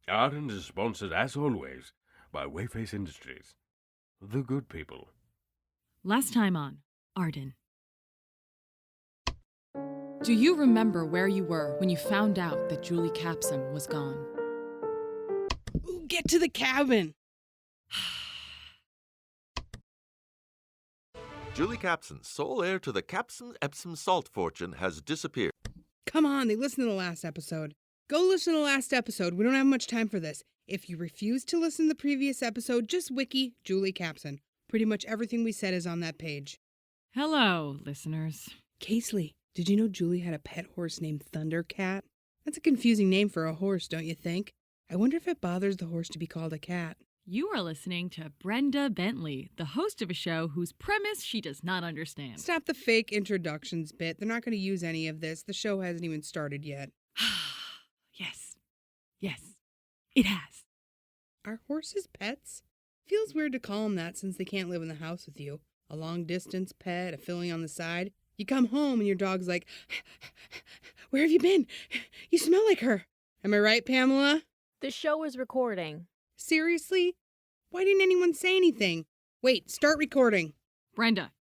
Arden is sponsored, as always, by Wayface Industries. The good people. Last time on Arden. Do you remember where you were when you found out that Julie Capsam was gone? Get to the cabin! Julie Capson, sole heir to the Capsam Epsom salt fortune, has disappeared. Come on, they listened to the last episode. Go listen to the last episode. We don't have much time for this. If you refuse to listen to the previous episode, just wiki Julie Capson. Pretty much everything we said is on that page. Hello, listeners. Casely, did you know Julie had a pet horse named Thundercat? That's a confusing name for a horse, don't you think? I wonder if it bothers the horse to be called a cat. You are listening to Brenda Bentley, the host of a show whose premise she does not understand. Stop the fake introductions bit. They're not going to use any of this. The show hasn't even started yet. Yes, it has. Are horses pets? Feels weird to call them that since they can't live in the house with you. A long-distance pet, a filly on the side. You come home and your dog's like, "Where have you been? You smell like her." Am I right, Pamela? The show is recording. Seriously? Why didn't anyone say anything? Wait, start recording. Brenda.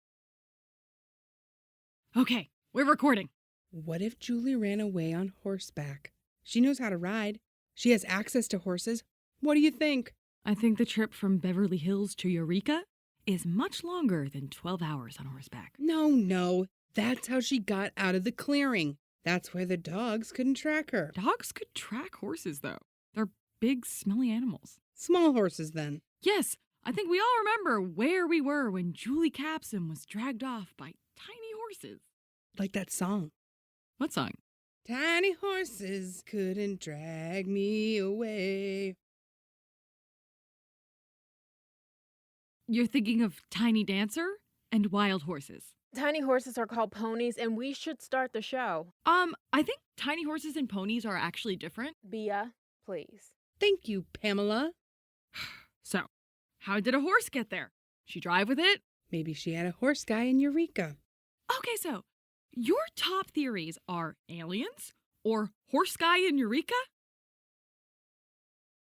Okay, we're recording. What if Julie ran away on horseback? She knows how to ride. She has access to horses. What do you think? I think the trip from Beverly Hills to Eureka is much longer than 12 hours on horseback. No. That's how she got out of the clearing. That's why the dogs couldn't track her. Dogs could track horses, though. They're big, smelly animals. Small horses, then. Yes, I think we all remember where we were when Julie Capsam was dragged off by tiny horses. Like that song. What song? Tiny horses couldn't drag me away. You're thinking of Tiny Dancer and Wild Horses. Tiny horses are called ponies, and we should start the show. I think tiny horses and ponies are actually different. Bea, please. Thank you, Pamela. So, how did a horse get there? She drive with it? Maybe she had a horse guy in Eureka. Okay, so your top theories are aliens or horse guy in Eureka?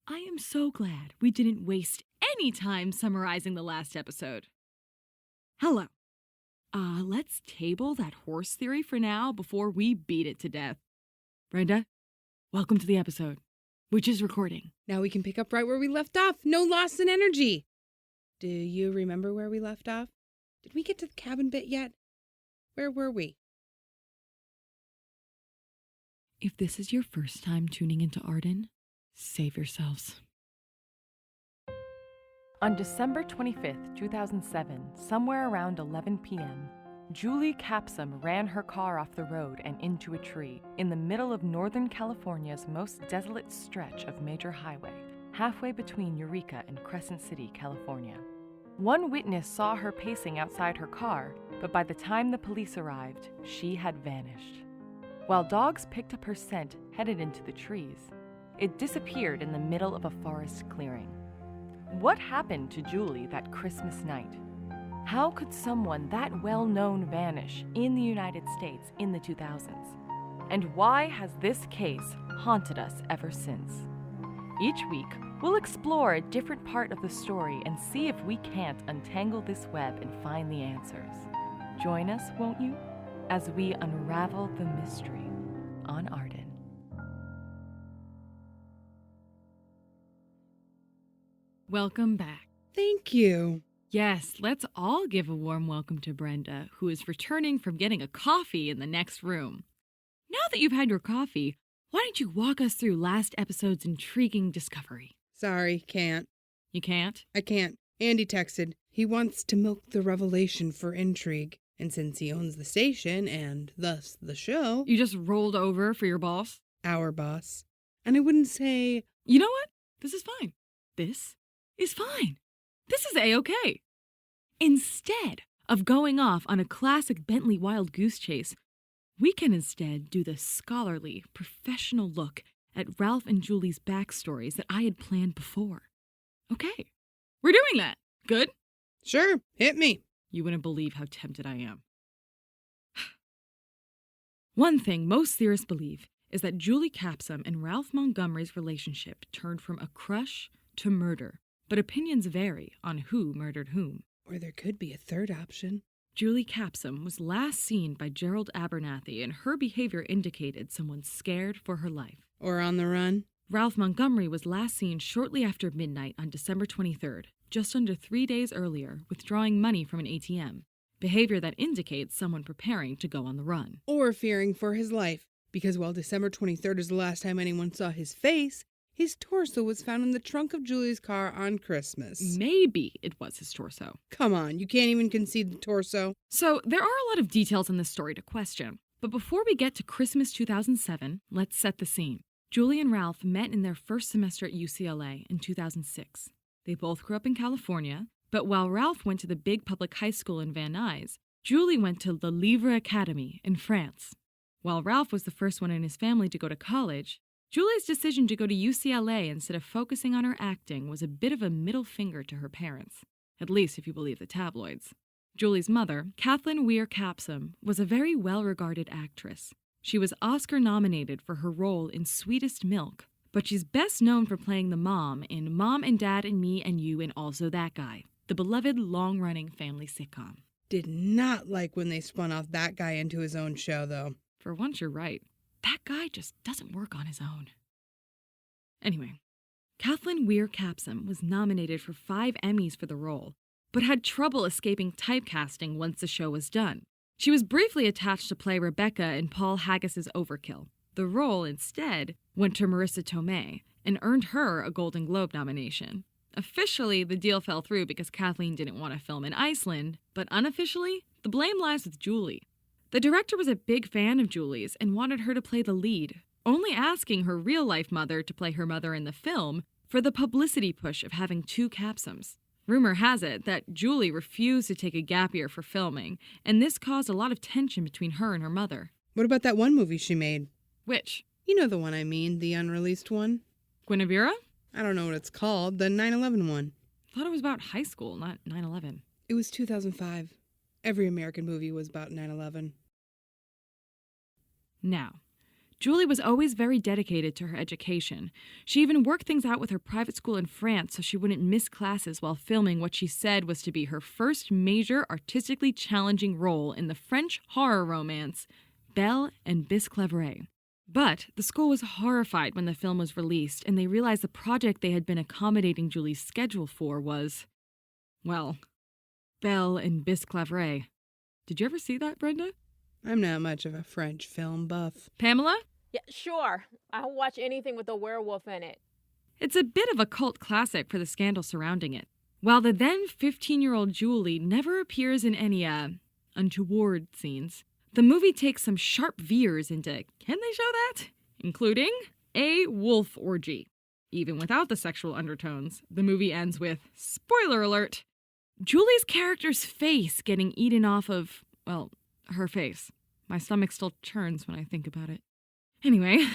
I am so glad we didn't waste any time summarizing the last episode. Hello. Let's table that horse theory for now before we beat it to death. Brenda, welcome to the episode, which is recording. Now we can pick up right where we left off. No loss in energy. Do you remember where we left off? Did we get to the cabin bit yet? Where were we? If this is your first time tuning into Arden, save yourselves. On December 25th, 2007, somewhere around 11 p.m., Julie Capsam ran her car off the road and into a tree in the middle of Northern California's most desolate stretch of major highway, halfway between Eureka and Crescent City, California. One witness saw her pacing outside her car, but by the time the police arrived, she had vanished. While dogs picked up her scent headed into the trees, it disappeared in the middle of a forest clearing. What happened to Julie that Christmas night? How could someone that well-known vanish in the United States in the 2000s? And why has this case haunted us ever since? Each week, we'll explore a different part of the story and see if we can't untangle this web and find the answers. Join us, won't you, as we unravel the mystery on Arden. Welcome back. Thank you. Yes, let's all give a warm welcome to Brenda, who is returning from getting a coffee in the next room. Now that you've had your coffee, why don't you walk us through last episode's intriguing discovery? Sorry, can't. You can't? I can't. Andy texted. He wants to milk the revelation for intrigue. And since he owns the station, and thus the show... You just rolled over for your boss? Our boss. And I wouldn't say... You know what? This is fine. This is fine. This is A-okay. Instead of going off on a classic Bentley wild goose chase, we can instead do the scholarly, professional look at Ralph and Julie's backstories that I had planned before. Okay, we're doing that. Good? Sure, hit me. You wouldn't believe how tempted I am. One thing most theorists believe is that Julie Capsam and Ralph Montgomery's relationship turned from a crush to murder, but opinions vary on who murdered whom. Or there could be a third option. Julie Capsam was last seen by Gerald Abernathy, and her behavior indicated someone scared for her life. Or on the run. Ralph Montgomery was last seen shortly after midnight on December 23rd, just under 3 days earlier, withdrawing money from an ATM. Behavior that indicates someone preparing to go on the run. Or fearing for his life, because while December 23rd is the last time anyone saw his face, his torso was found in the trunk of Julie's car on Christmas. Maybe it was his torso. Come on, you can't even concede the torso. So there are a lot of details in this story to question. But before we get to Christmas 2007, let's set the scene. Julie and Ralph met in their first semester at UCLA in 2006. They both grew up in California, but while Ralph went to the big public high school in Van Nuys, Julie went to the Livre Academy in France. While Ralph was the first one in his family to go to college, Julie's decision to go to UCLA instead of focusing on her acting was a bit of a middle finger to her parents, at least if you believe the tabloids. Julie's mother, Kathleen Weir Capsam, was a very well-regarded actress. She was Oscar-nominated for her role in Sweetest Milk, but she's best known for playing the mom in Mom and Dad and Me and You and Also That Guy, the beloved long-running family sitcom. Did not like when they spun off that guy into his own show, though. For once, you're right. That guy just doesn't work on his own. Anyway, Kathleen Weir Capsam was nominated for 5 Emmys for the role, but had trouble escaping typecasting once the show was done. She was briefly attached to play Rebecca in Paul Haggis's Overkill. The role, instead, went to Marissa Tomei and earned her a Golden Globe nomination. Officially, the deal fell through because Kathleen didn't want to film in Iceland, but unofficially, the blame lies with Julie. The director was a big fan of Julie's and wanted her to play the lead, only asking her real-life mother to play her mother in the film for the publicity push of having 2 Capsams. Rumor has it that Julie refused to take a gap year for filming, and this caused a lot of tension between her and her mother. What about that one movie she made? Which? You know the one I mean, the unreleased one. Guinevere? I don't know what it's called, the 9/11 one. I thought it was about high school, not 9/11. It was 2005. Every American movie was about 9/11. Now, Julie was always very dedicated to her education. She even worked things out with her private school in France so she wouldn't miss classes while filming what she said was to be her first major artistically challenging role in the French horror romance Belle and Bisclaveret. But the school was horrified when the film was released, and they realized the project they had been accommodating Julie's schedule for was, well, Belle and Bisclaveret. Did you ever see that, Brenda? I'm not much of a French film buff. Pamela? Yeah, sure. I'll watch anything with a werewolf in it. It's a bit of a cult classic for the scandal surrounding it. While the then 15-year-old Julie never appears in any, untoward scenes, the movie takes some sharp veers into, can they show that? Including a wolf orgy. Even without the sexual undertones, the movie ends with, spoiler alert, Julie's character's face getting eaten off of, well, her face. My stomach still churns when I think about it. Anyway,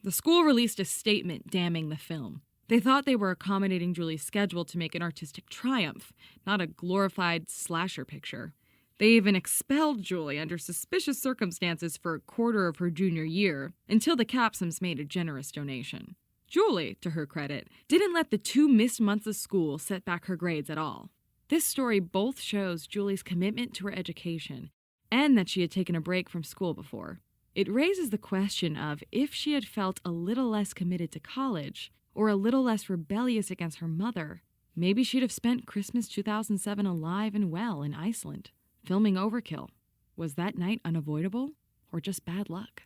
the school released a statement damning the film. They thought they were accommodating Julie's schedule to make an artistic triumph, not a glorified slasher picture. They even expelled Julie under suspicious circumstances for a quarter of her junior year, until the Capsams made a generous donation. Julie, to her credit, didn't let the 2 missed months of school set back her grades at all. This story both shows Julie's commitment to her education and that she had taken a break from school before. It raises the question of if she had felt a little less committed to college or a little less rebellious against her mother, maybe she'd have spent Christmas 2007 alive and well in Iceland, filming Overkill. Was that night unavoidable or just bad luck?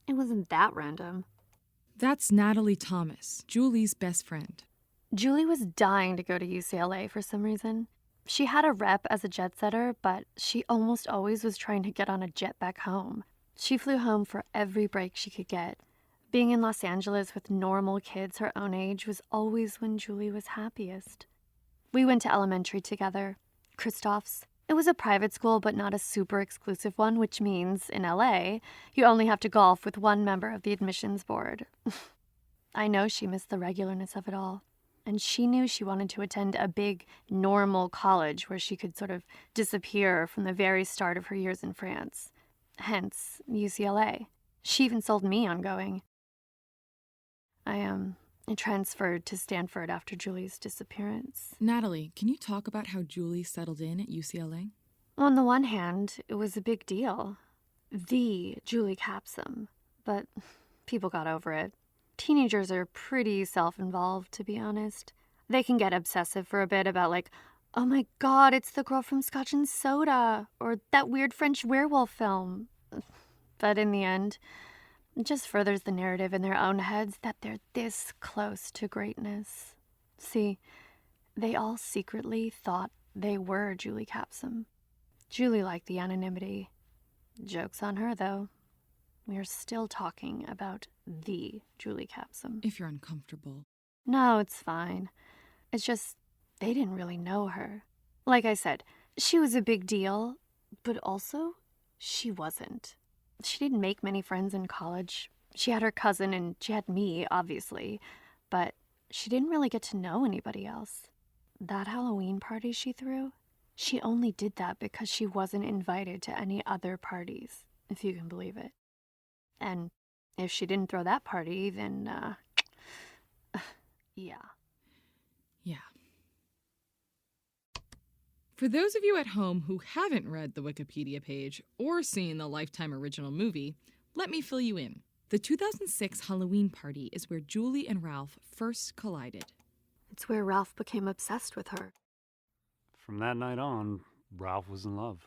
It wasn't that random. That's Natalie Thomas, Julie's best friend. Julie was dying to go to UCLA for some reason. She had a rep as a jet setter, but she almost always was trying to get on a jet back home. She flew home for every break she could get. Being in Los Angeles with normal kids her own age was always when Julie was happiest. We went to elementary together, Christoph's. It was a private school, but not a super exclusive one, which means, in LA, you only have to golf with one member of the admissions board. I know she missed the regularness of it all. And she knew she wanted to attend a big, normal college where she could sort of disappear from the very start of her years in France. hence UCLA. She even sold me on going. I transferred to Stanford after Julie's disappearance. Natalie, can you talk about how Julie settled in at UCLA? On the one hand, it was a big deal. The Julie Capsam. But people got over it. Teenagers are pretty self-involved, to be honest. They can get obsessive for a bit about like, oh my god, it's the girl from Scotch and Soda, or that weird French werewolf film. But in the end, it just furthers the narrative in their own heads that they're this close to greatness. See, they all secretly thought they were Julie Capsam. Julie liked the anonymity. Joke's on her, though. We are still talking about the Julie Capsam. If you're uncomfortable. No, it's fine. It's just they didn't really know her. Like I said, she was a big deal, but also she wasn't. She didn't make many friends in college. She had her cousin and she had me, obviously, but she didn't really get to know anybody else. That Halloween party she threw, she only did that because she wasn't invited to any other parties, if you can believe it. And if she didn't throw that party, then, yeah. Yeah. For those of you at home who haven't read the Wikipedia page or seen the Lifetime original movie, let me fill you in. The 2006 Halloween party is where Julie and Ralph first collided. It's where Ralph became obsessed with her. From that night on, Ralph was in love.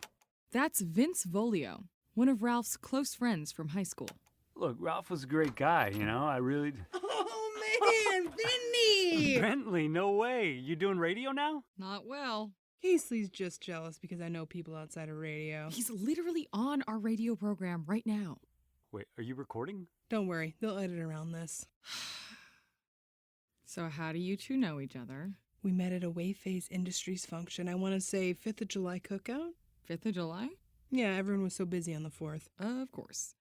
That's Vince Volio, one of Ralph's close friends from high school. Look, Ralph was a great guy, you know? I really... Oh, man, Vinny! Bentley, no way. You doing radio now? Not well. Casely's just jealous because I know people outside of radio. He's literally on our radio program right now. Wait, are you recording? Don't worry, they'll edit around this. So how do you two know each other? We met at a Wayface Industries function. I want to say 5th of July cookout? 5th of July? Yeah, everyone was so busy on the 4th. Of course.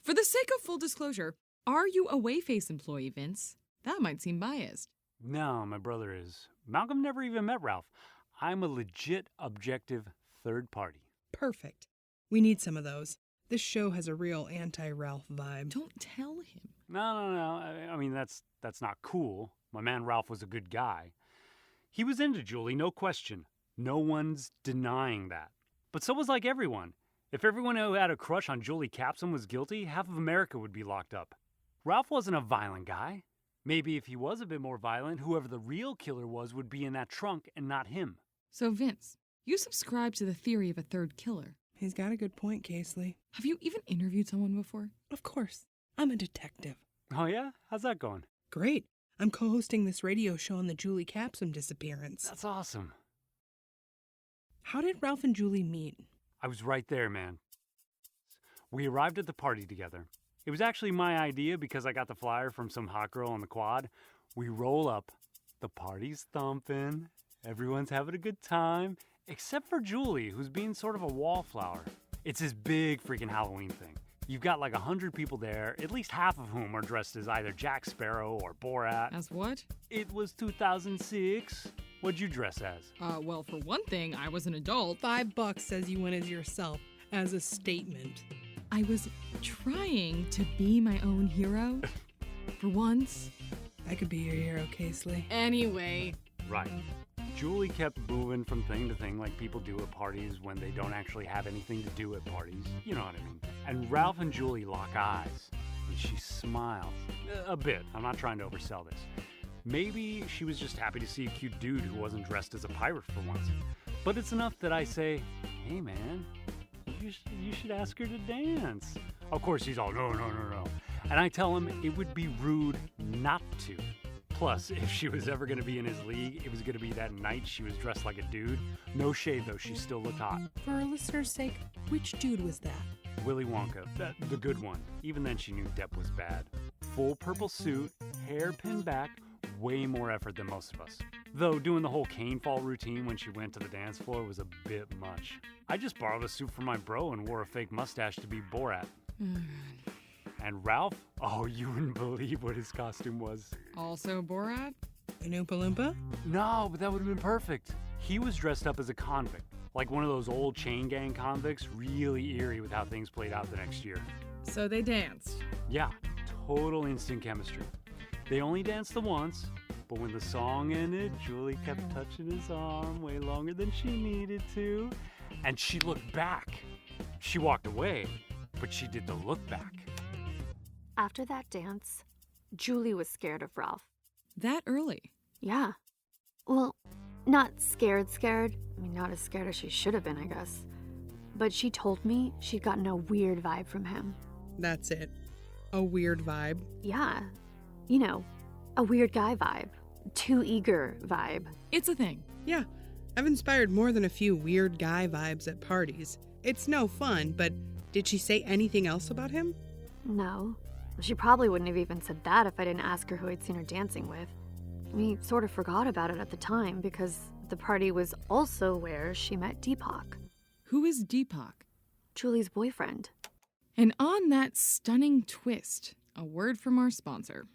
For the sake of full disclosure, are you a Wayface employee, Vince? That might seem biased. No, my brother is. Malcolm never even met Ralph. I'm a legit, objective third party. Perfect. We need some of those. This show has a real anti-Ralph vibe. Don't tell him. No. I mean, that's not cool. My man Ralph was a good guy. He was into Julie, no question. No one's denying that. But so was like everyone. If everyone who had a crush on Julie Capsam was guilty, half of America would be locked up. Ralph wasn't a violent guy. Maybe if he was a bit more violent, whoever the real killer was would be in that trunk and not him. So, Vince, you subscribe to the theory of a third killer. He's got a good point, Casely. Have you even interviewed someone before? Of course. I'm a detective. Oh yeah? How's that going? Great. I'm co-hosting this radio show on the Julie Capsam disappearance. That's awesome. How did Ralph and Julie meet? I was right there, man. We arrived at the party together. It was actually my idea because I got the flyer from some hot girl on the quad. We roll up. The party's thumping. Everyone's having a good time. Except for Julie, who's being sort of a wallflower. It's this big freaking Halloween thing. You've got like 100 people there, at least half of whom are dressed as either Jack Sparrow or Borat. As what? It was 2006. What'd you dress as? Well, for one thing, I was an adult. $5 says you went as yourself, as a statement. I was trying to be my own hero. For once. I could be your hero, Casely. Anyway. Right. Julie kept moving from thing to thing like people do at parties when they don't actually have anything to do at parties. You know what I mean. And Ralph and Julie lock eyes. And she smiles. A bit. I'm not trying to oversell this. Maybe she was just happy to see a cute dude who wasn't dressed as a pirate for once. But it's enough that I say, hey man, you should ask her to dance. Of course he's all, no. And I tell him it would be rude not to. Plus, if she was ever going to be in his league, it was going to be that night she was dressed like a dude. No shade, though, she still looked hot. For our listeners' sake, which dude was that? Willy Wonka, the good one. Even then, she knew Depp was bad. Full purple suit, hair pinned back, way more effort than most of us. Though doing the whole cane fall routine when she went to the dance floor was a bit much. I just borrowed a suit from my bro and wore a fake mustache to be Borat. And Ralph? Oh, you wouldn't believe what his costume was. Also Borat? An Oompa Loompa? No, but that would have been perfect. He was dressed up as a convict. Like one of those old chain gang convicts, really eerie with how things played out the next year. So they danced. Yeah, total instant chemistry. They only danced the once, but when the song ended, Julie kept touching his arm way longer than she needed to. And she looked back. She walked away, but she did the look back. After that dance, Julie was scared of Ralph. That early? Yeah. Well, not scared. I mean, not as scared as she should have been, I guess. But she told me she'd gotten a weird vibe from him. That's it. A weird vibe. Yeah. You know, a weird guy vibe. Too eager vibe. It's a thing. Yeah, I've inspired more than a few weird guy vibes at parties. It's no fun, but did she say anything else about him? No. She probably wouldn't have even said that if I didn't ask her who I'd seen her dancing with. We sort of forgot about it at the time because the party was also where she met Deepak. Who is Deepak? Julie's boyfriend. And on that stunning twist, a word from our sponsor.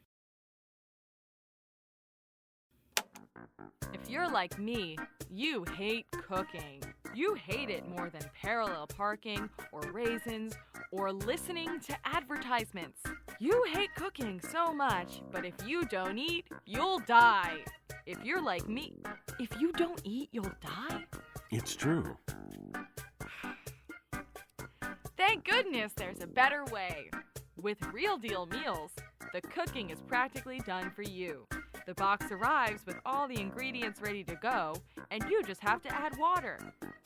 If you're like me, you hate cooking. You hate it more than parallel parking or raisins or listening to advertisements. You hate cooking so much, but if you don't eat, you'll die. If you're like me, if you don't eat, you'll die? It's true. Thank goodness there's a better way. With Real Deal meals, the cooking is practically done for you. The box arrives with all the ingredients ready to go, and you just have to add water.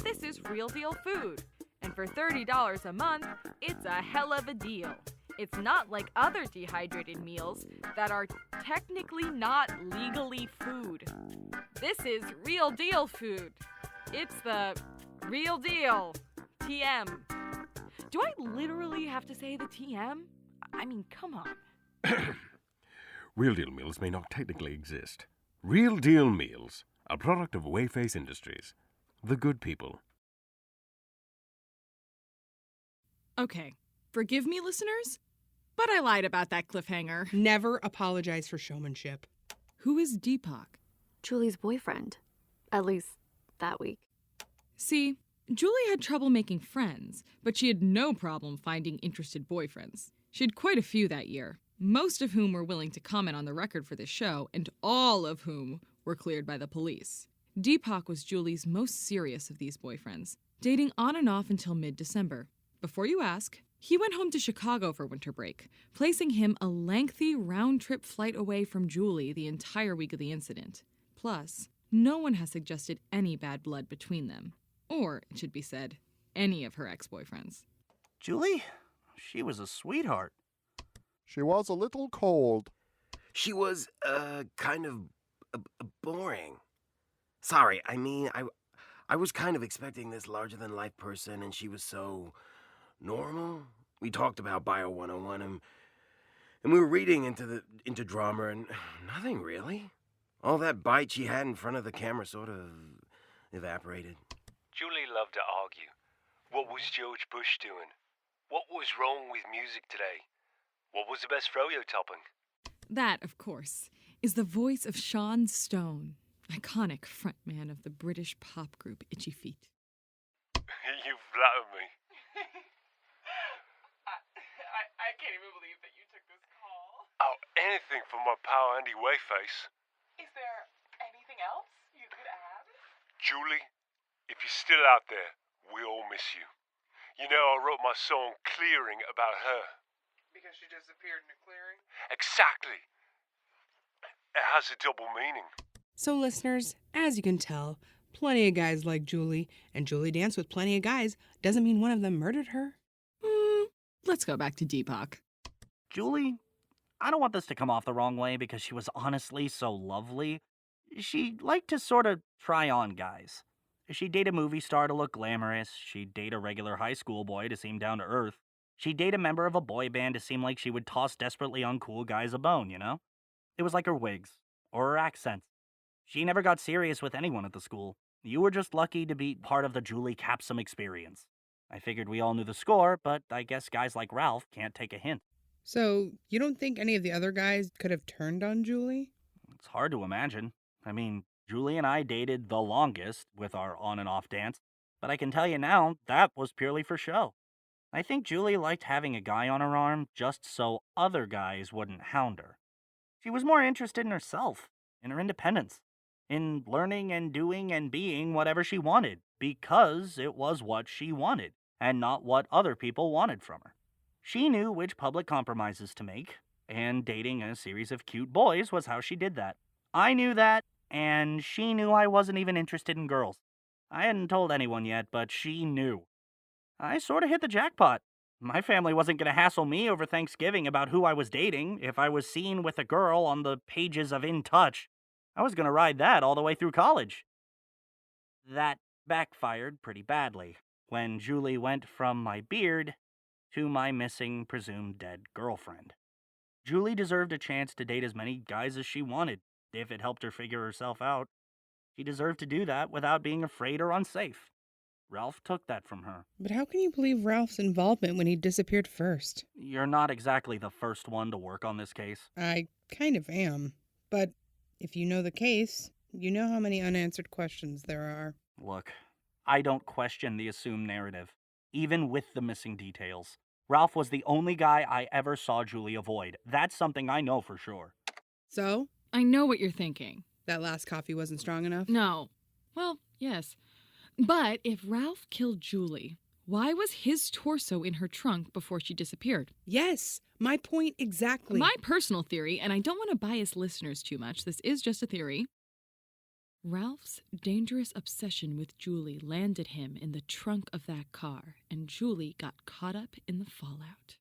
This is Real Deal food, and for $30 a month, it's a hell of a deal. It's not like other dehydrated meals that are technically not legally food. This is Real Deal food. It's the real deal. TM. Do I literally have to say the TM? I mean, come on. Real Deal meals may not technically exist. Real Deal meals, a product of Wayface Industries. The good people. Okay, forgive me, listeners, but I lied about that cliffhanger. Never apologize for showmanship. Who is Deepak? Julie's boyfriend. At least that week. See, Julie had trouble making friends, but she had no problem finding interested boyfriends. She had quite a few that year, most of whom were willing to comment on the record for this show, and all of whom were cleared by the police. Deepak was Julie's most serious of these boyfriends, dating on and off until mid-December. Before you ask, he went home to Chicago for winter break, placing him a lengthy round-trip flight away from Julie the entire week of the incident. Plus, no one has suggested any bad blood between them. Or, it should be said, any of her ex-boyfriends. Julie? She was a sweetheart. She was a little cold. She was, kind of boring. Sorry, I mean, I was kind of expecting this larger-than-life person, and she was so normal. We talked about Bio 101, and we were reading into drama, and nothing really. All that bite she had in front of the camera sort of evaporated. Julie loved to argue. What was George Bush doing? What was wrong with music today? What was the best froyo topping? That, of course, is the voice of Sean Stone, iconic frontman of the British pop group Itchy Feet. You flatter me. I can't even believe that you took this call. Oh, anything for my pal Andy Wayface. Is there anything else you could add? Julie, if you're still out there, we all miss you. You know I wrote my song Clearing about her. Because she disappeared in a clearing? Exactly. It has a double meaning. So listeners, as you can tell, plenty of guys like Julie, and Julie danced with plenty of guys doesn't mean one of them murdered her. Let's go back to Deepak. Julie? I don't want this to come off the wrong way because she was honestly so lovely. She liked to sort of try on guys. She'd date a movie star to look glamorous. She'd date a regular high school boy to seem down to earth. She'd date a member of a boy band to seem like she would toss desperately uncool guys a bone, you know? It was like her wigs, or her accents. She never got serious with anyone at the school. You were just lucky to be part of the Julie Capsam experience. I figured we all knew the score, but I guess guys like Ralph can't take a hint. So, you don't think any of the other guys could have turned on Julie? It's hard to imagine. I mean, Julie and I dated the longest with our on and off dance, but I can tell you now, that was purely for show. I think Julie liked having a guy on her arm just so other guys wouldn't hound her. She was more interested in herself, in her independence, in learning and doing and being whatever she wanted, because it was what she wanted, and not what other people wanted from her. She knew which public compromises to make, and dating a series of cute boys was how she did that. I knew that, and she knew I wasn't even interested in girls. I hadn't told anyone yet, but she knew. I sort of hit the jackpot. My family wasn't going to hassle me over Thanksgiving about who I was dating if I was seen with a girl on the pages of In Touch. I was going to ride that all the way through college. That backfired pretty badly when Julie went from my beard to my missing, presumed dead girlfriend. Julie deserved a chance to date as many guys as she wanted, if it helped her figure herself out. She deserved to do that without being afraid or unsafe. Ralph took that from her. But how can you believe Ralph's involvement when he disappeared first? You're not exactly the first one to work on this case. I kind of am. But if you know the case, you know how many unanswered questions there are. Look, I don't question the assumed narrative, even with the missing details. Ralph was the only guy I ever saw Julie avoid. That's something I know for sure. So? I know what you're thinking. That last coffee wasn't strong enough? No. Well, yes. But if Ralph killed Julie, why was his torso in her trunk before she disappeared? Yes, my point exactly. My personal theory, and I don't want to bias listeners too much, this is just a theory. Ralph's dangerous obsession with Julie landed him in the trunk of that car, and Julie got caught up in the fallout.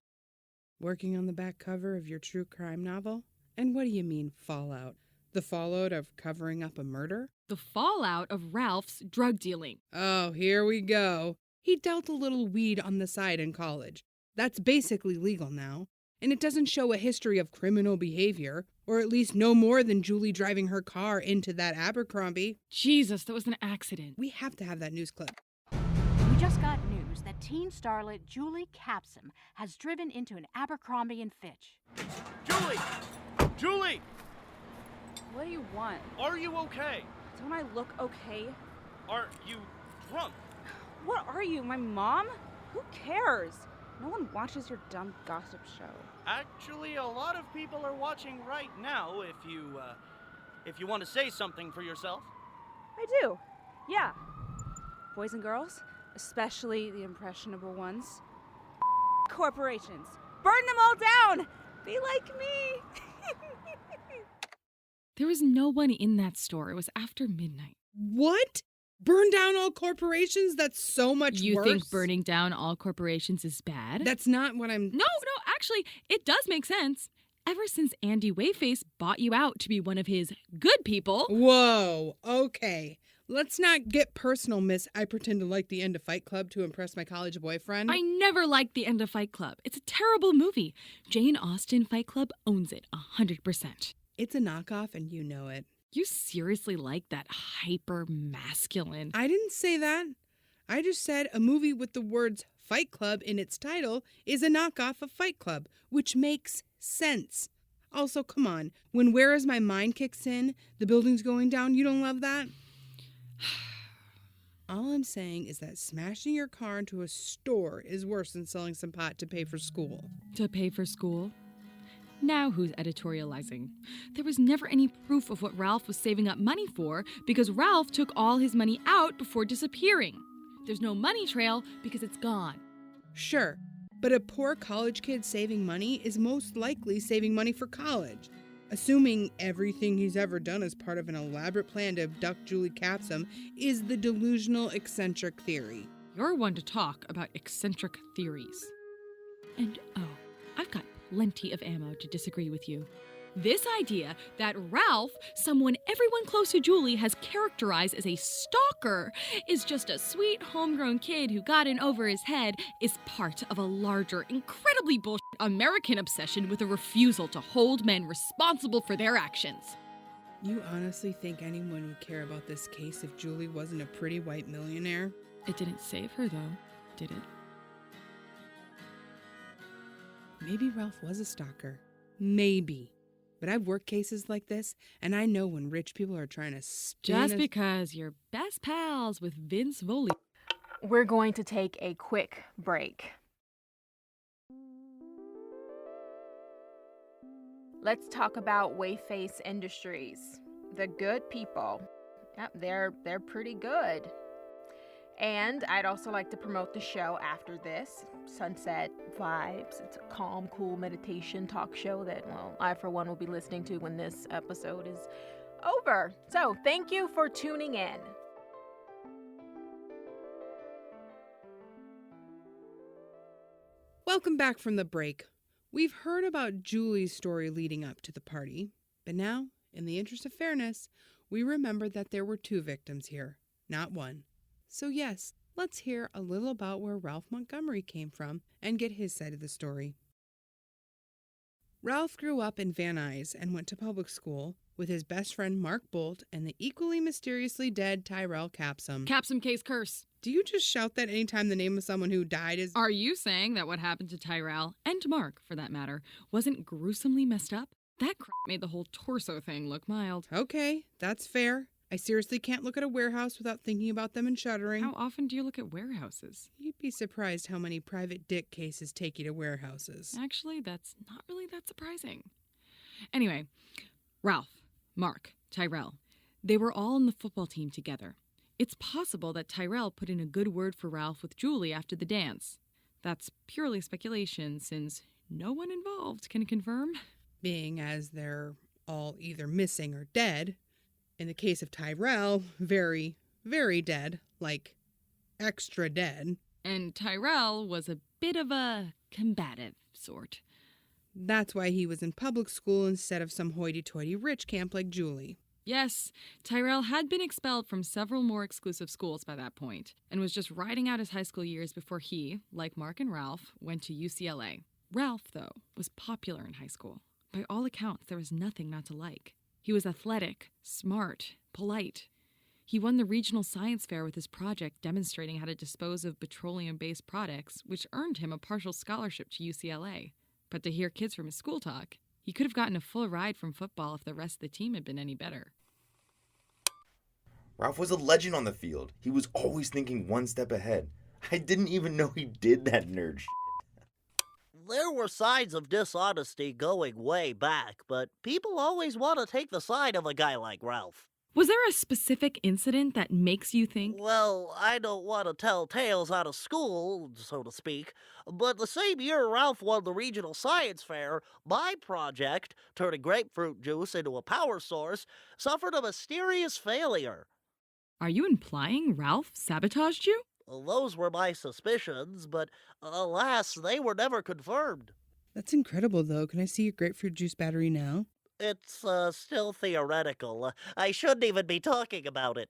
Working on the back cover of your true crime novel? And what do you mean, fallout? The fallout of covering up a murder? The fallout of Ralph's drug dealing. Oh, here we go. He dealt a little weed on the side in college. That's basically legal now. And it doesn't show a history of criminal behavior, or at least no more than Julie driving her car into that Abercrombie. Jesus, that was an accident. We have to have that news clip. We just got news that teen starlet Julie Capsam has driven into an Abercrombie and Fitch. Julie! Julie! What do you want? Are you okay? Don't I look okay? Are you drunk? What are you, my mom? Who cares? No one watches your dumb gossip show. Actually, a lot of people are watching right now if you want to say something for yourself. I do. Yeah. Boys and girls, especially the impressionable ones. Corporations. Burn them all down! Be like me! There was no one in that store. It was after midnight. What? Burn down all corporations? That's so much worse. You think burning down all corporations is bad? That's not what I'm... No, actually, it does make sense. Ever since Andy Wayface bought you out to be one of his good people... Whoa, okay. Let's not get personal, miss. I pretend to like the end of Fight Club to impress my college boyfriend. I never liked the end of Fight Club. It's a terrible movie. Jane Austen Fight Club owns it 100%. It's a knockoff and you know it. You seriously like that hyper-masculine... I didn't say that. I just said a movie with the words Fight Club in its title is a knockoff of Fight Club, which makes sense. Also, come on, when Where Is My Mind kicks in, the building's going down, you don't love that? All I'm saying is that smashing your car into a store is worse than selling some pot to pay for school. To pay for school? Now who's editorializing? There was never any proof of what Ralph was saving up money for because Ralph took all his money out before disappearing. There's no money trail because it's gone. Sure, but a poor college kid saving money is most likely saving money for college. Assuming everything he's ever done as part of an elaborate plan to abduct Julie Capsam is the delusional eccentric theory. You're one to talk about eccentric theories. And I've got plenty of ammo to disagree with you. This idea that Ralph, someone everyone close to Julie has characterized as a stalker, is just a sweet homegrown kid who got in over his head is part of a larger, incredibly bullshit American obsession with a refusal to hold men responsible for their actions. You honestly think anyone would care about this case if Julie wasn't a pretty white millionaire? It didn't save her, though, did it? Maybe Ralph was a stalker. Maybe. But I've worked cases like this, and I know when rich people are trying to spin Just because you're best pals with Vince Voli. we're going to take a quick break. Let's talk about Wayface Industries. The good people. Yep, they're pretty good. And I'd also like to promote the show after this, Sunset Vibes. It's a calm, cool meditation talk show that, well, I for one will be listening to when this episode is over. So thank you for tuning in. Welcome back from the break. We've heard about Julie's story leading up to the party, but now, in the interest of fairness, we remember that there were 2 victims here, not 1. So yes, let's hear a little about where Ralph Montgomery came from and get his side of the story. Ralph grew up in Van Nuys and went to public school with his best friend Mark Bolt and the equally mysteriously dead Tyrell Capsom. Capsam case curse. Do you just shout that anytime the name of someone who died is... Are you saying that what happened to Tyrell, and Mark for that matter, wasn't gruesomely messed up? That crap made the whole torso thing look mild. Okay, that's fair. I seriously can't look at a warehouse without thinking about them and shuddering. How often do you look at warehouses? You'd be surprised how many private dick cases take you to warehouses. Actually, that's not really that surprising. Anyway, Ralph, Mark, Tyrell, they were all on the football team together. It's possible that Tyrell put in a good word for Ralph with Julie after the dance. That's purely speculation, since no one involved can confirm. Being as they're all either missing or dead. In the case of Tyrell, very, very dead, like extra dead. And Tyrell was a bit of a combative sort. That's why he was in public school instead of some hoity-toity rich camp like Julie. Yes, Tyrell had been expelled from several more exclusive schools by that point, and was just riding out his high school years before he, like Mark and Ralph, went to UCLA. Ralph, though, was popular in high school. By all accounts, there was nothing not to like. He was athletic, smart, polite. He won the regional science fair with his project demonstrating how to dispose of petroleum-based products, which earned him a partial scholarship to UCLA. But to hear kids from his school talk, he could have gotten a full ride from football if the rest of the team had been any better. Ralph was a legend on the field. He was always thinking one step ahead. I didn't even know he did that nerd shit. There were signs of dishonesty going way back, but people always want to take the side of a guy like Ralph. Was there a specific incident that makes you think? Well, I don't want to tell tales out of school, so to speak, but the same year Ralph won the regional science fair, my project, turning grapefruit juice into a power source, suffered a mysterious failure. Are you implying Ralph sabotaged you? Those were my suspicions, but alas, they were never confirmed. That's incredible, though. Can I see your grapefruit juice battery now? It's still theoretical. I shouldn't even be talking about it.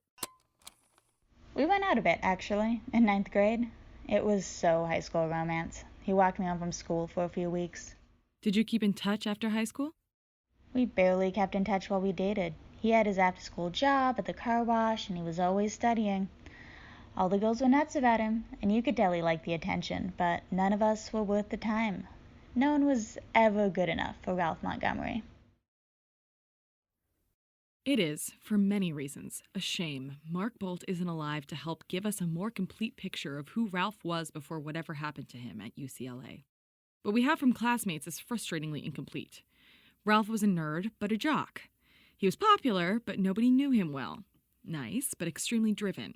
We went out a bit, actually, in 9th grade. It was so high school romance. He walked me home from school for a few weeks. Did you keep in touch after high school? We barely kept in touch while we dated. He had his after-school job at the car wash, and he was always studying. All the girls were nuts about him, and you could tell he liked the attention, but none of us were worth the time. No one was ever good enough for Ralph Montgomery. It is, for many reasons, a shame Mark Bolt isn't alive to help give us a more complete picture of who Ralph was before whatever happened to him at UCLA. What we have from classmates is frustratingly incomplete. Ralph was a nerd, but a jock. He was popular, but nobody knew him well. Nice, but extremely driven.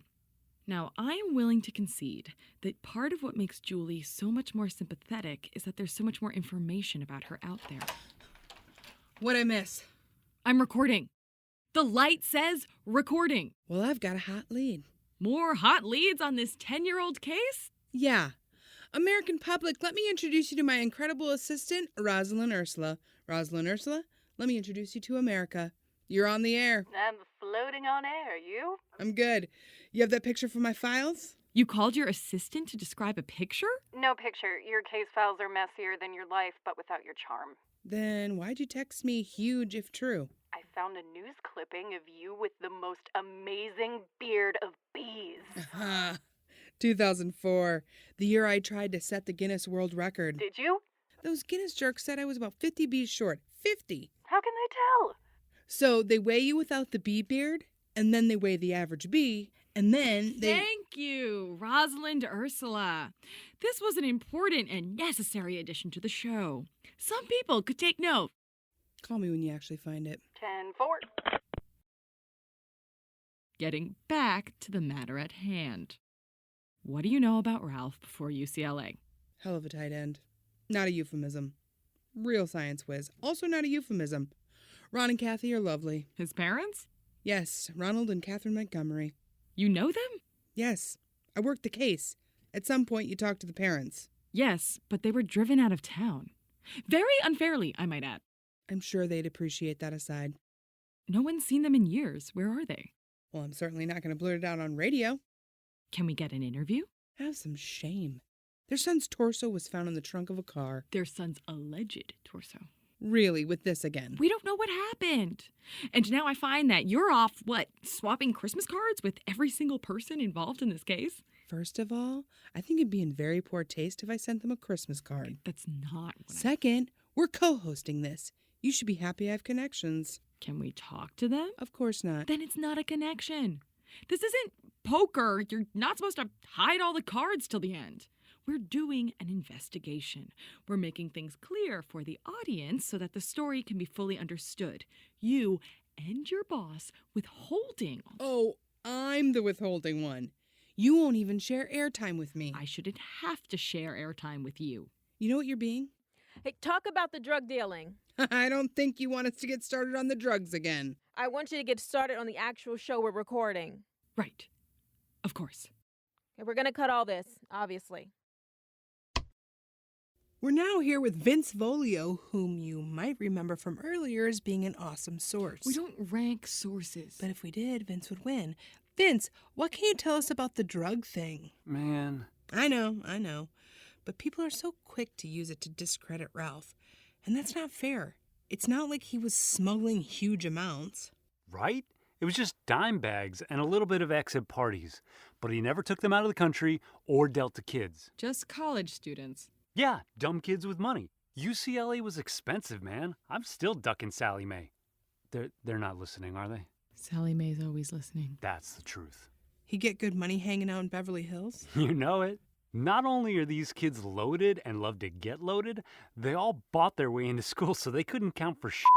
Now, I am willing to concede that part of what makes Julie so much more sympathetic is that there's so much more information about her out there. What'd I miss? I'm recording. The light says recording. Well, I've got a hot lead. More hot leads on this 10-year-old case? Yeah. American public, let me introduce you to my incredible assistant, Rosalind Ursula. Rosalind Ursula, let me introduce you to America. You're on the air. I'm floating on air. You? I'm good. You have that picture from my files? You called your assistant to describe a picture? No picture. Your case files are messier than your life, but without your charm. Then why'd you text me huge if true? I found a news clipping of you with the most amazing beard of bees. 2004, the year I tried to set the Guinness World Record. Did you? Those Guinness jerks said I was about 50 bees short. 50! How can they tell? So they weigh you without the bee beard, and then they weigh the average bee, And then they... Thank you, Rosalind Ursula. This was an important and necessary addition to the show. Some people could take note. Call me when you actually find it. 10-4. Getting back to the matter at hand. What do you know about Ralph before UCLA? Hell of a tight end. Not a euphemism. Real science whiz. Also not a euphemism. Ron and Kathy are lovely. His parents? Yes, Ronald and Catherine Montgomery. You know them? Yes. I worked the case. At some point, you talked to the parents. Yes, but they were driven out of town. Very unfairly, I might add. I'm sure they'd appreciate that aside. No one's seen them in years. Where are they? Well, I'm certainly not going to blurt it out on radio. Can we get an interview? Have some shame. Their son's torso was found in the trunk of a car. Their son's alleged torso. Really, with this again? We don't know what happened. And now I find that you're off, swapping Christmas cards with every single person involved in this case? First of all, I think it'd be in very poor taste if I sent them a Christmas card. That's not what Second, we're co-hosting this. You should be happy I have connections. Can we talk to them? Of course not. Then it's not a connection. This isn't poker. You're not supposed to hide all the cards till the end. We're doing an investigation. We're making things clear for the audience so that the story can be fully understood. You and your boss withholding. Oh, I'm the withholding one. You won't even share airtime with me. I shouldn't have to share airtime with you. You know what you're being? Hey, talk about the drug dealing. I don't think you want us to get started on the drugs again. I want you to get started on the actual show we're recording. Right. Of course. Okay, we're going to cut all this, obviously. We're now here with Vince Volio, whom you might remember from earlier as being an awesome source. We don't rank sources. But if we did, Vince would win. Vince, what can you tell us about the drug thing? Man. I know. But people are so quick to use it to discredit Ralph. And that's not fair. It's not like he was smuggling huge amounts. Right? It was just dime bags and a little bit of exit parties. But he never took them out of the country or dealt to kids. Just college students. Yeah, dumb kids with money. UCLA was expensive, man. I'm still ducking Sally Mae. They're not listening, are they? Sally Mae's always listening. That's the truth. He get good money hanging out in Beverly Hills? You know it. Not only are these kids loaded and love to get loaded, they all bought their way into school so they couldn't count for shit.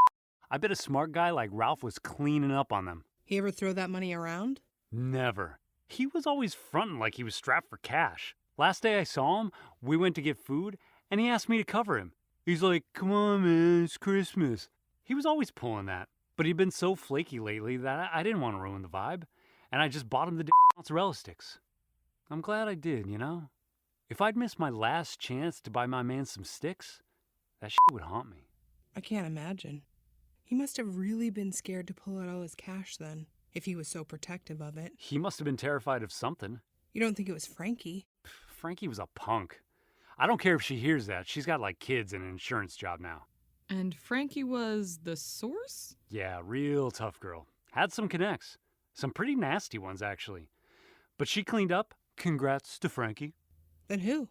I bet a smart guy like Ralph was cleaning up on them. He ever throw that money around? Never. He was always fronting like he was strapped for cash. Last day I saw him, we went to get food, and he asked me to cover him. He's like, "Come on, man, it's Christmas." He was always pulling that, but he'd been so flaky lately that I didn't want to ruin the vibe, and I just bought him the mozzarella sticks. I'm glad I did, you know? If I'd missed my last chance to buy my man some sticks, that shit would haunt me. I can't imagine. He must have really been scared to pull out all his cash then, if he was so protective of it. He must have been terrified of something. You don't think it was Frankie? Frankie was a punk. I don't care if she hears that. She's got kids and an insurance job now. And Frankie was the source? Yeah, real tough girl. Had some connects. Some pretty nasty ones, actually. But she cleaned up. Congrats to Frankie. Then who?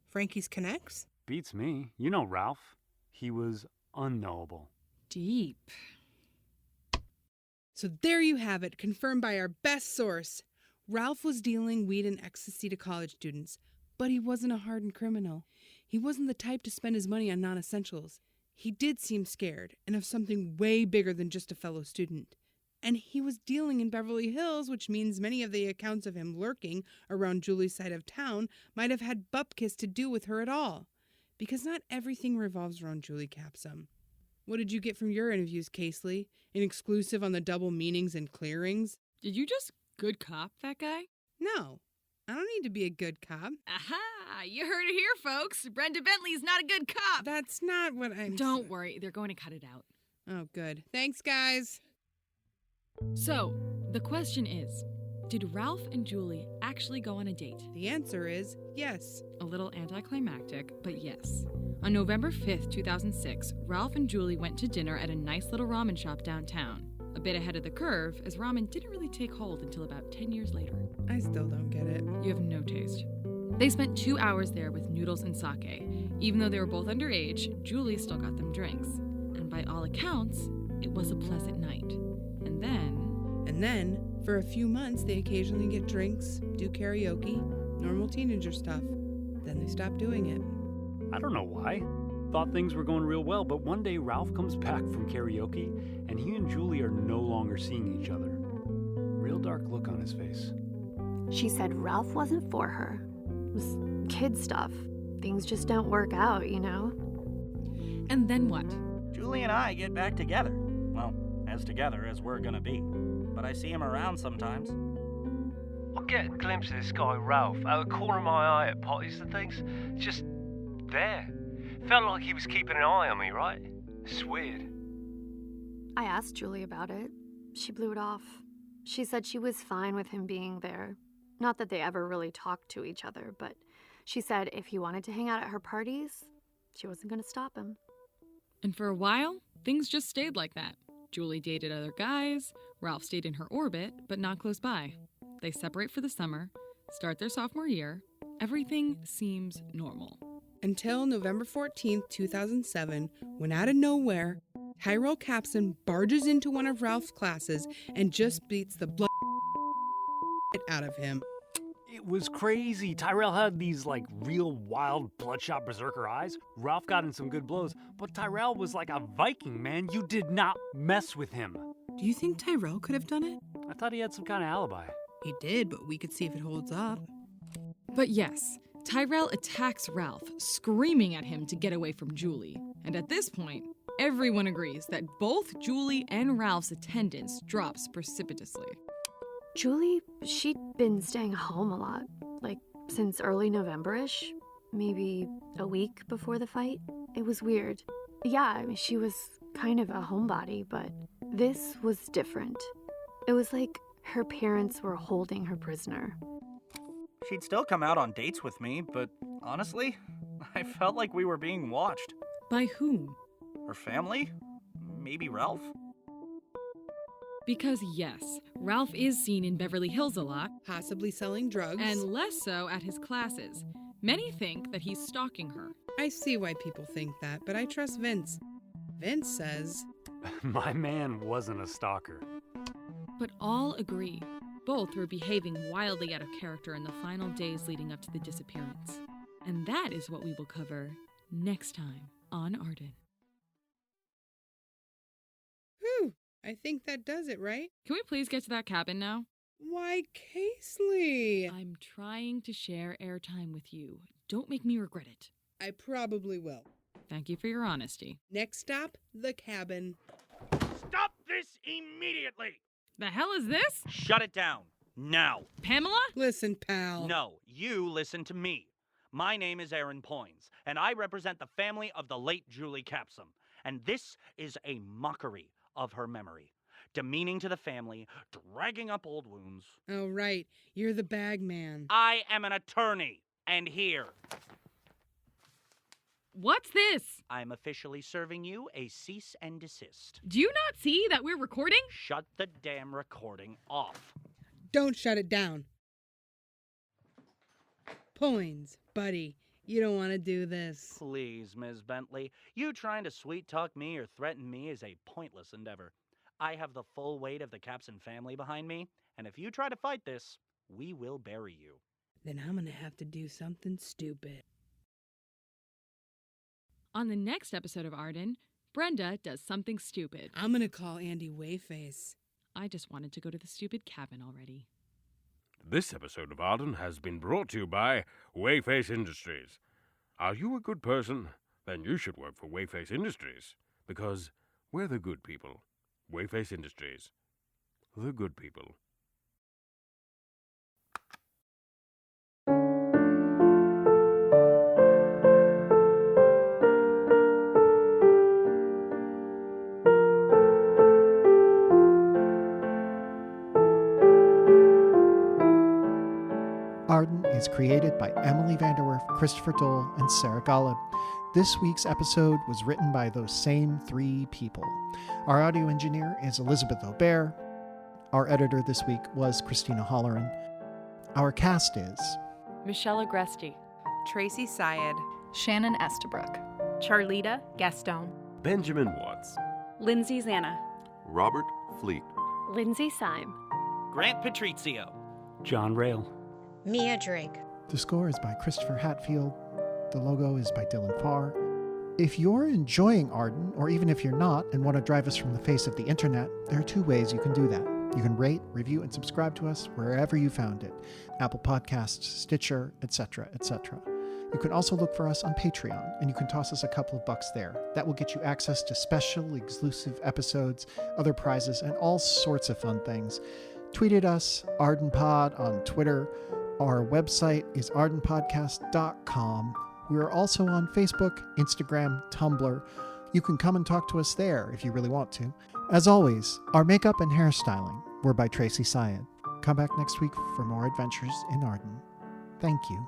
Frankie's connects? Beats me. You know Ralph. He was unknowable. Deep. So there you have it, confirmed by our best source. Ralph was dealing weed and ecstasy to college students, but he wasn't a hardened criminal. He wasn't the type to spend his money on non-essentials. He did seem scared, and of something way bigger than just a fellow student. And he was dealing in Beverly Hills, which means many of the accounts of him lurking around Julie's side of town might have had bupkis to do with her at all. Because not everything revolves around Julie Capsam. What did you get from your interviews, Casely? An exclusive on the double meanings and clearings? Did you just good cop that guy? No. I don't need to be a good cop. Aha! You heard it here, folks. Brenda Bentley's not a good cop. That's not what I'm... Don't worry. They're going to cut it out. Oh, good. Thanks, guys. So, the question is, did Ralph and Julie actually go on a date? The answer is yes. A little anticlimactic, but yes. On November 5th, 2006, Ralph and Julie went to dinner at a nice little ramen shop downtown. A bit ahead of the curve, as ramen didn't really take hold until about 10 years later. I still don't get it. You have no taste. They spent 2 hours there with noodles and sake. Even though they were both underage, Julie still got them drinks. And by all accounts, it was a pleasant night. And then, For a few months, they occasionally get drinks, do karaoke, normal teenager stuff. Then they stop doing it. I don't know why. Thought things were going real well, but one day Ralph comes back from karaoke, and he and Julie are no longer seeing each other. Real dark look on his face. She said Ralph wasn't for her. It was kid stuff. Things just don't work out, you know? And then what? Julie and I get back together. Well, as together as we're gonna be. But I see him around sometimes. I get a glimpse of this guy Ralph out of the corner of my eye at parties and things. Just there. Felt like he was keeping an eye on me, right? It's weird. I asked Julie about it. She blew it off. She said she was fine with him being there. Not that they ever really talked to each other, but she said if he wanted to hang out at her parties, she wasn't going to stop him. And for a while, things just stayed like that. Julie dated other guys, Ralph stayed in her orbit, but not close by. They separate for the summer, start their sophomore year. Everything seems normal. Until November 14th, 2007, when out of nowhere, Tyrell Capsom barges into one of Ralph's classes and just beats the blood out of him. It was crazy. Tyrell had these real wild bloodshot berserker eyes. Ralph got in some good blows, but Tyrell was like a Viking, man. You did not mess with him. Do you think Tyrell could have done it? I thought he had some kind of alibi. He did, but we could see if it holds up. But yes, Tyrell attacks Ralph, screaming at him to get away from Julie. And at this point, everyone agrees that both Julie and Ralph's attendance drops precipitously. Julie, she'd been staying home a lot, since early November-ish, maybe a week before the fight. It was weird. Yeah, she was kind of a homebody, but this was different. It was like her parents were holding her prisoner. She'd still come out on dates with me, but honestly, I felt like we were being watched. By whom? Her family? Maybe Ralph? Because yes, Ralph is seen in Beverly Hills a lot. Possibly selling drugs. And less so at his classes. Many think that he's stalking her. I see why people think that, but I trust Vince. Vince says... My man wasn't a stalker. But all agree. Both were behaving wildly out of character in the final days leading up to the disappearance. And that is what we will cover next time on Arden. Whew, I think that does it, right? Can we please get to that cabin now? Why, Casely! I'm trying to share airtime with you. Don't make me regret it. I probably will. Thank you for your honesty. Next stop, the cabin. Stop this immediately! The hell is this? Shut it down. Now. Pamela? Listen, pal. No, you listen to me. My name is Aaron Poins, and I represent the family of the late Julie Capsam. And this is a mockery of her memory. Demeaning to the family, dragging up old wounds. Oh, right. You're the bag man. I am an attorney, and here. What's this? I'm officially serving you a cease and desist. Do you not see that we're recording? Shut the damn recording off. Don't shut it down. Poins, buddy, you don't want to do this. Please, Ms. Bentley. You trying to sweet-talk me or threaten me is a pointless endeavor. I have the full weight of the Capsam family behind me, and if you try to fight this, we will bury you. Then I'm gonna have to do something stupid. On the next episode of Arden, Brenda does something stupid. I'm gonna call Andy Wayface. I just wanted to go to the stupid cabin already. This episode of Arden has been brought to you by Wayface Industries. Are you a good person? Then you should work for Wayface Industries, because we're the good people. Wayface Industries. The good people. Arden is created by Emily Vanderwerf, Christopher Dole, and Sarah Golub. This week's episode was written by those same three people. Our audio engineer is Elizabeth Aubert. Our editor this week was Christina Holleran. Our cast is Michelle Agresti, Tracy Syed, Shannon Estabrook, Charlita Gaston, Benjamin Watts, Lindsay Zanna, Robert Fleet, Lindsay Syme, Grant Patrizio. John Rail. Mia Drake. The score is by Christopher Hatfield. The logo is by Dylan Farr. If you're enjoying Arden, or even if you're not and want to drive us from the face of the internet, there are two ways you can do that. You can rate, review, and subscribe to us wherever you found it. Apple Podcasts, Stitcher, etc., etc. You can also look for us on Patreon, and you can toss us a couple of bucks there. That will get you access to special, exclusive episodes, other prizes, and all sorts of fun things. Tweet at us, ArdenPod on Twitter. Our website is ardenpodcast.com. We are also on Facebook, Instagram, Tumblr. You can come and talk to us there if you really want to. As always, our makeup and hairstyling were by Tracy Syed. Come back next week for more adventures in Arden. Thank you.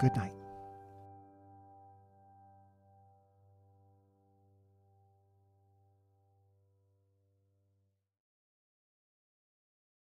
Good night.